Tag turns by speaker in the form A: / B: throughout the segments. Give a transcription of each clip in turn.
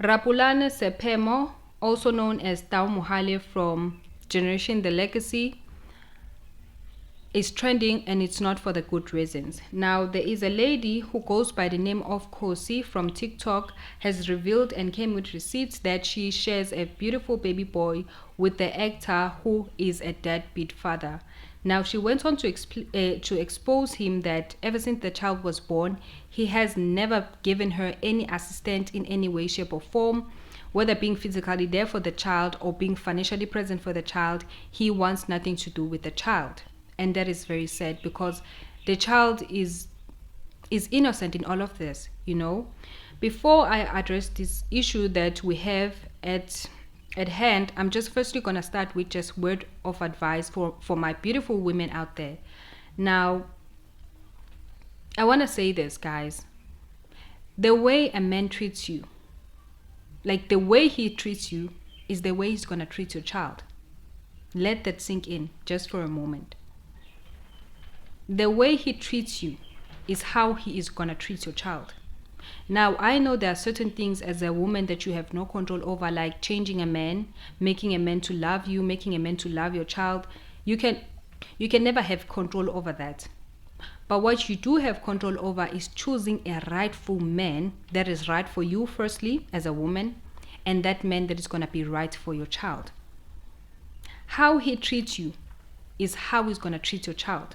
A: Rapulana Seiphemo, also known as Tau Mohale from Generation The Legacy, is trending, and it's not for the good reasons. Now, there is a lady who goes by the name of Kosi from TikTok, has revealed and came with receipts that she shares a beautiful baby boy with the actor who is a deadbeat father. Now, she went on to expose him that ever since the child was born, he has never given her any assistance in any way, shape, or form. Whether being physically there for the child or being financially present for the child, he wants nothing to do with the child. And that is very sad, because the child is innocent in all of this. Before I address this issue that we have at hand, I'm just firstly going to start with just word of advice for my beautiful women out there. Now, I want to say this, guys. The way a man treats you, like the way he treats you, is the way he's going to treat your child. Let that sink in just for a moment. The way he treats you is how he is going to treat your child. Now, I know there are certain things as a woman that you have no control over, like changing a man, making a man to love you, making a man to love your child. You can never have control over that. But what you do have control over is choosing a rightful man that is right for you, firstly, as a woman, and that man that is going to be right for your child. How he treats you is how he's going to treat your child.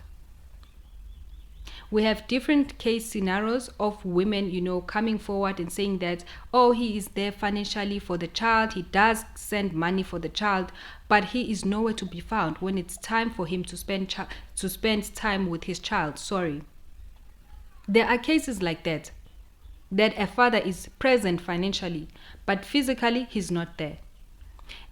A: We have different case scenarios of women, coming forward and saying that, oh, he is there financially for the child. He does send money for the child, but he is nowhere to be found when it's time for him to spend time with his child. Sorry. There are cases like that a father is present financially, but physically he's not there.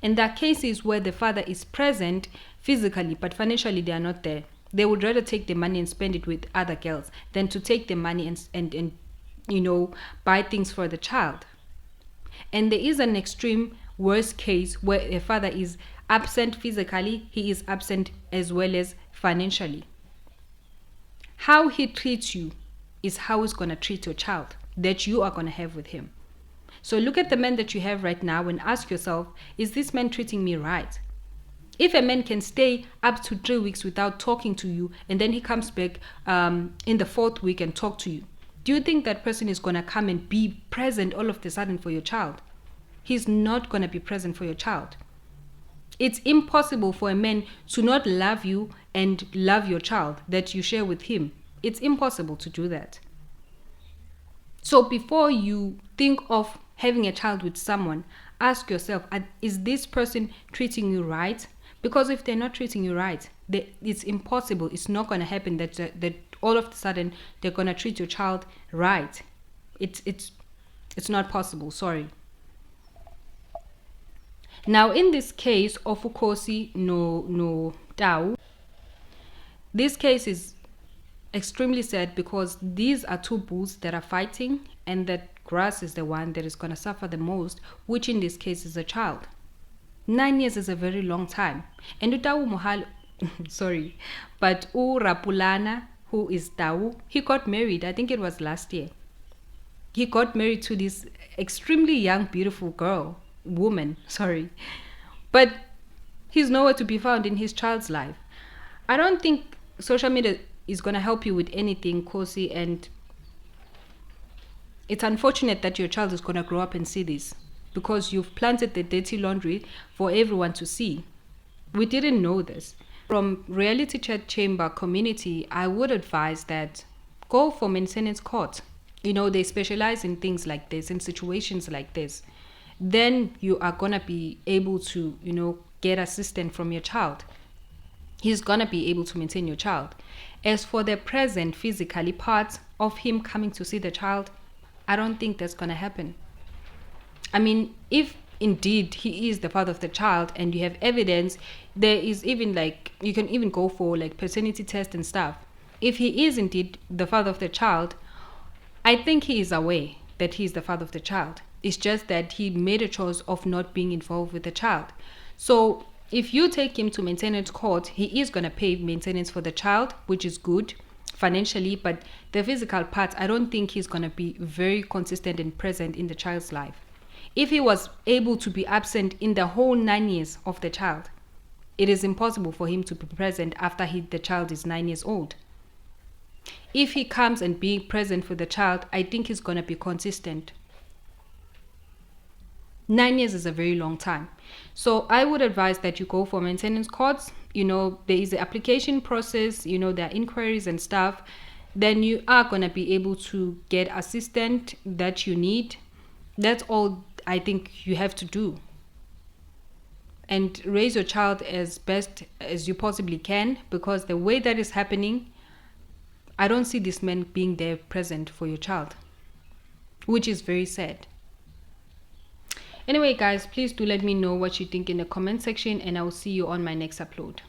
A: And there are cases where the father is present physically, but financially they are not there. They would rather take the money and spend it with other girls than to take the money and buy things for the child. And there is an extreme worst case where a father is absent physically, he is absent as well as financially. How he treats you is how he's going to treat your child that you are going to have with him. So look at the man that you have right now and ask yourself, is this man treating me right? If a man can stay up to 3 weeks without talking to you, and then he comes back in the 4th week and talk to you, do you think that person is going to come and be present all of a sudden for your child? He's not going to be present for your child. It's impossible for a man to not love you and love your child that you share with him. It's impossible to do that. So before you think of having a child with someone, ask yourself, is this person treating you right? Because if they're not treating you right, it's impossible. It's not going to happen that all of a sudden they're going to treat your child right. It's not possible. Sorry. Now, in this case of Ukosi no Tau, this case is extremely sad because these are two bulls that are fighting, and that grass is the one that is going to suffer the most, which in this case is a child. 9 years is a very long time. And Utau Mohal, sorry, but Rapulana, who is Tau, he got married, I think it was last year. He got married to this extremely young, beautiful woman. But he's nowhere to be found in his child's life. I don't think social media is going to help you with anything, Kosi, and it's unfortunate that your child is going to grow up and see this, because you've planted the dirty laundry for everyone to see. We didn't know this. From reality chat chamber community, I would advise that go for maintenance court. They specialize in things like this, in situations like this. Then you are going to be able to, get assistance from your child. He's going to be able to maintain your child. As for the present physically part of him coming to see the child, I don't think that's going to happen. I mean, if indeed he is the father of the child and you have evidence, there is even you can even go for paternity test and stuff. If he is indeed the father of the child, I think he is aware that he is the father of the child. It's just that he made a choice of not being involved with the child. So if you take him to maintenance court, he is going to pay maintenance for the child, which is good financially, but the physical part, I don't think he's going to be very consistent and present in the child's life. If he was able to be absent in the whole 9 years of the child, it is impossible for him to be present after the child is 9 years old. If he comes and be present for the child, I think he's going to be consistent. 9 years is a very long time. So I would advise that you go for maintenance courts. There is the application process, there are inquiries and stuff. Then you are going to be able to get assistance that you need. That's all I think you have to do. And raise your child as best as you possibly can, because the way that is happening, I don't see this man being there present for your child, which is very sad. Anyway, guys, please do let me know what you think in the comment section, and I will see you on my next upload.